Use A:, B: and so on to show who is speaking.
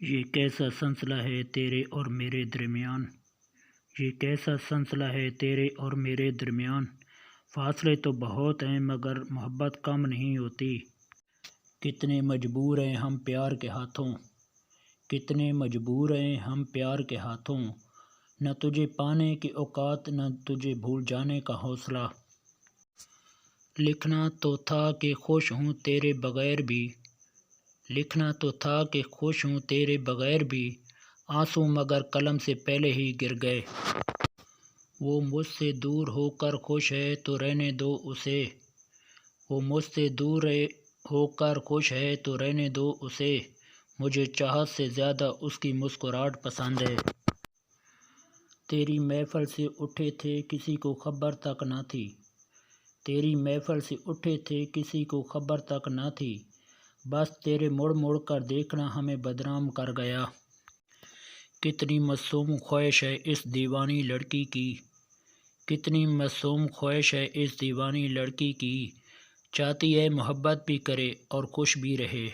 A: یہ کیسا سلسلہ ہے تیرے اور میرے درمیان، یہ کیسا سلسلہ ہے تیرے اور میرے درمیان، فاصلے تو بہت ہیں مگر محبت کم نہیں ہوتی۔ کتنے مجبور ہیں ہم پیار کے ہاتھوں، کتنے مجبور ہیں ہم پیار کے ہاتھوں، نہ تجھے پانے کی اوقات نہ تجھے بھول جانے کا حوصلہ۔ لکھنا تو تھا کہ خوش ہوں تیرے بغیر بھی، لکھنا تو تھا کہ خوش ہوں تیرے بغیر بھی، آنسو مگر قلم سے پہلے ہی گر گئے۔ وہ مجھ سے دور ہو کر خوش ہے تو رہنے دو اسے، وہ مجھ سے دور ہو کر خوش ہے تو رہنے دو اسے، مجھے چاہت سے زیادہ اس کی مسکراہٹ پسند ہے۔ تیری محفل سے اٹھے تھے کسی کو خبر تک نہ تھی، تیری محفل سے اٹھے تھے کسی کو خبر تک نہ تھی، بس تیرے مڑ مڑ کر دیکھنا ہمیں بدنام کر گیا۔ کتنی معصوم خواہش ہے اس دیوانی لڑکی کی، کتنی معصوم خواہش ہے اس دیوانی لڑکی کی، چاہتی ہے محبت بھی کرے اور خوش بھی رہے۔